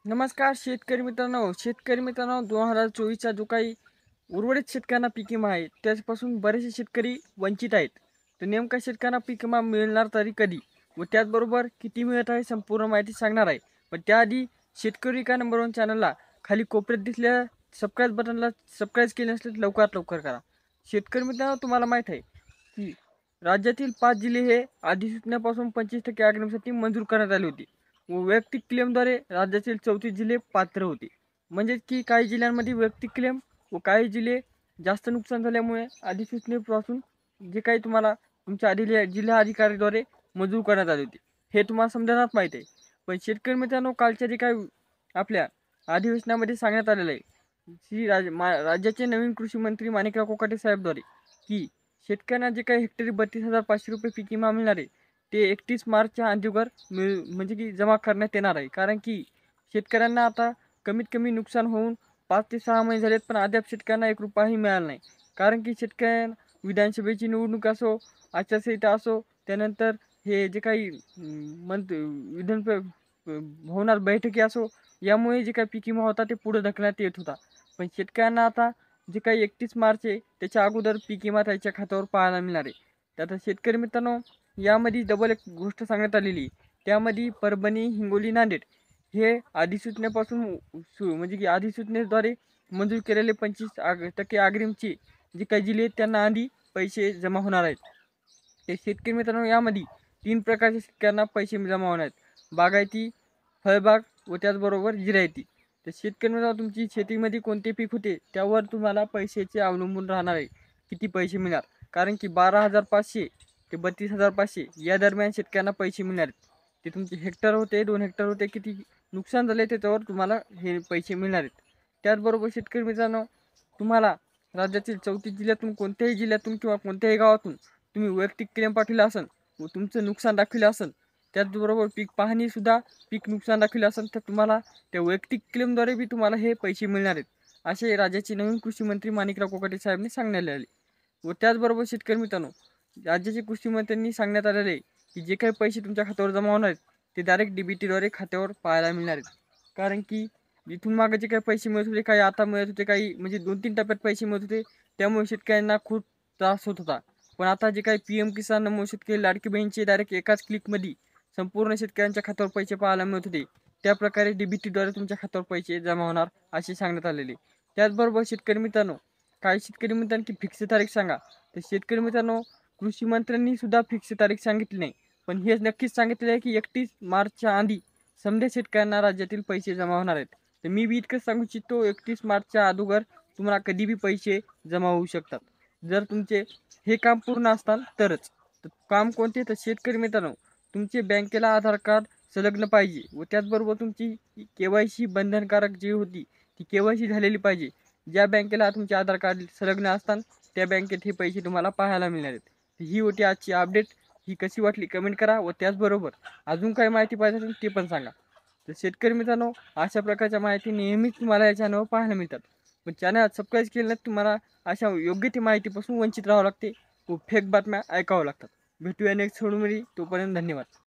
नमस्कार शेतकरी मित्रांनो 2024चा जो काही उर्वरित शेतकऱ्यांना पीक विमा आहे त्यापासून बरेचसे शेतकरी वंचित आहेत. तर नेमका शेतकऱ्यांना पीक विमा मिळणार तरी कधी व त्याचबरोबर किती मिळत आहे संपूर्ण माहिती सांगणार आहे. पण त्याआधी शेतकरी का नंबर 1 चॅनलला खाली कोपऱ्यात दिसलेल्या सबस्क्राईब बटनला सबस्क्राईब केले नसले तर लवकरात लवकर करा. शेतकरी मित्रांनो तुम्हाला माहीत आहे की राज्यातील 5 जिल्हे हे अधिसूचनेपासून 25% अग्रिमसाठी मंजूर करण्यात आली होती व वैयक्तिक क्लेमद्वारे राज्यातील 34 जिल्हे पात्र होते. म्हणजेच की काही जिल्ह्यांमध्ये वैयक्तिक क्लेम व काही जिल्हे जास्त नुकसान झाल्यामुळे अधिसूचनेपासून जे काही तुम्हाला तुमच्या जिल्हा अधिकारीद्वारे मंजूर करण्यात आले होते हे तुम्हाला समजण्यात माहीत आहे. पण शेतकरी मित्रांनो कालच्या जे काही आपल्या अधिवेशनामध्ये सांगण्यात आलेलं आहे राज्याचे नवीन कृषी मंत्री माणिकराव कोकाटे साहेबद्वारे की शेतकऱ्यांना जे काही हेक्टरी 32,500 रुपये पीक विमा मिळणार आहे ते 31 मार्चच्या अगोदर म्हणजे की जमा करण्यात येणार आहे. कारण की शेतकऱ्यांना आता कमीत कमी नुकसान होऊन 5 ते 6 महिने झालेत पण अद्याप शेतकऱ्यांना 1 रुपयाही मिळाला नाही. कारण की शेतकऱ्यांना विधानसभेची निवडणूक असो, आचारसंहिता असो, त्यानंतर हे जे काही विधान होणार बैठकी असो, यामुळे जे काही पीक विमा होता ते पुढे ढकलण्यात येत होता. पण शेतकऱ्यांना आता जे काही 31 मार्च आहे त्याच्या अगोदर पीक विमा त्याच्या खात्यावर पाहायला मिळणार आहे. तर आता शेतकरी मित्रांनो यामध्ये डबल एक गोष्ट सांगण्यात आलेली त्यामध्ये परभणी, हिंगोली, नांदेड हे अधिसूचनेपासून म्हणजे की अधिसूचनेद्वारे मंजूर केलेले 25% अग्रिमचे जे काही जिल्हे आहेत त्यांना आधी पैसे जमा होणार आहेत. ते शेतकरी मित्रांनो यामध्ये 3 प्रकारच्या शेतकऱ्यांना पैसे जमा होणार आहेत. बागायती, फळबाग व त्याचबरोबर जिरायती. तर शेतकरी मित्रांनो तुमची शेतीमध्ये कोणते पीक होते त्यावर तुम्हाला पैशाचे अवलंबून राहणार आहे किती पैसे मिळणार. कारण की 12,500 ते 32,500 या दरम्यान शेतकऱ्यांना पैसे मिळणार आहेत. ते तुमचे हेक्टर होते 2 हेक्टर होते किती नुकसान झाले त्याच्यावर तुम्हाला हे पैसे मिळणार आहेत. त्याचबरोबर शेतकरी मित्रांनो तुम्हाला राज्यातील 34 जिल्ह्यातून कोणत्याही जिल्ह्यातून किंवा कोणत्याही गावातून तुम्ही वैयक्तिक क्लेम पाठवला असेल व तुमचं नुकसान दाखविलं असेल त्याचबरोबर पीक पाहणीसुद्धा पीक नुकसान दाखविलं असेल तर तुम्हाला त्या वैयक्तिक क्लेमद्वारे बी तुम्हाला हे पैसे मिळणार आहेत असे राज्याचे नवीन कृषी मंत्री माणिकराव कोकाटे साहेबांनी सांगण्यात आले. व त्याचबरोबर शेतकरी मित्रांनो राज्याचे कृषी मंत्र्यांनी सांगण्यात आलेले की जे काही पैसे तुमच्या खात्यावर जमा होणार आहेत ते डायरेक्ट DBTद्वारे खात्यावर पाहायला मिळणार आहेत. कारण की इथून मागे जे काही पैसे मिळत होते काही आता मिळत होते काही म्हणजे 2-3 टप्प्यात पैसे मिळत होते त्यामुळे शेतकऱ्यांना खूप त्रास होत होता. पण आता जे काही PM किसान नमो शेतकरी लाडकी बहीणचे डायरेक्ट एकाच क्लिकमध्ये संपूर्ण शेतकऱ्यांच्या खात्यावर पैसे पाहायला मिळत होते त्याप्रकारे DBTद्वारे तुमच्या खात्यावर पैसे जमा होणार असे सांगण्यात आलेले. त्याचबरोबर शेतकरी मित्रांनो काही शेतकरी मित्रांनी की फिक्स तारीख सांगा तर शेतकरी मित्रांनो कृषी मंत्र्यांनी सुद्धा फिक्स तारीख सांगितली नाही. पण हे नक्कीच सांगितले आहे की 31 मार्चच्या आधी समजा शेतकऱ्यांना राज्यातील पैसे जमा होणार आहेत. तर मी बी इतकंच सांगू इच्छितो 31 मार्चच्या अगोदर तुम्हाला कधी बी पैसे जमा होऊ शकतात जर तुमचे हे काम पूर्ण असताल तरच. तर काम कोणते तर शेतकरी मित्रांनो तुमचे बँकेला आधार कार्ड संलग्न पाहिजे व त्याचबरोबर तुमची KYC बंधनकारक जी होती ती KYC झालेली पाहिजे. ज्या बँकेला तुमचे आधार कार्ड संलग्न असतात त्या बँकेत हे पैसे तुम्हाला पाहायला मिळणार आहेत. ही होती आजची अपडेट. ही कशी वाटली कमेंट करा व त्याचबरोबर अजून काही माहिती पाहिजे असेल ते पण सांगा. तर शेतकरी मित्रांनो अशा प्रकारच्या माहिती नेहमीच तुम्हाला या चॅनलवर पाहायला मिळतात. पण चॅनल सबस्क्राईब केलं नाही तुम्हाला अशा योग्य ती माहितीपासून वंचित राहावं लागते व फेक बातम्या ऐकावं लागतात. भेटूया नेक्स्ट व्हिडिओमध्ये तोपर्यंत धन्यवाद.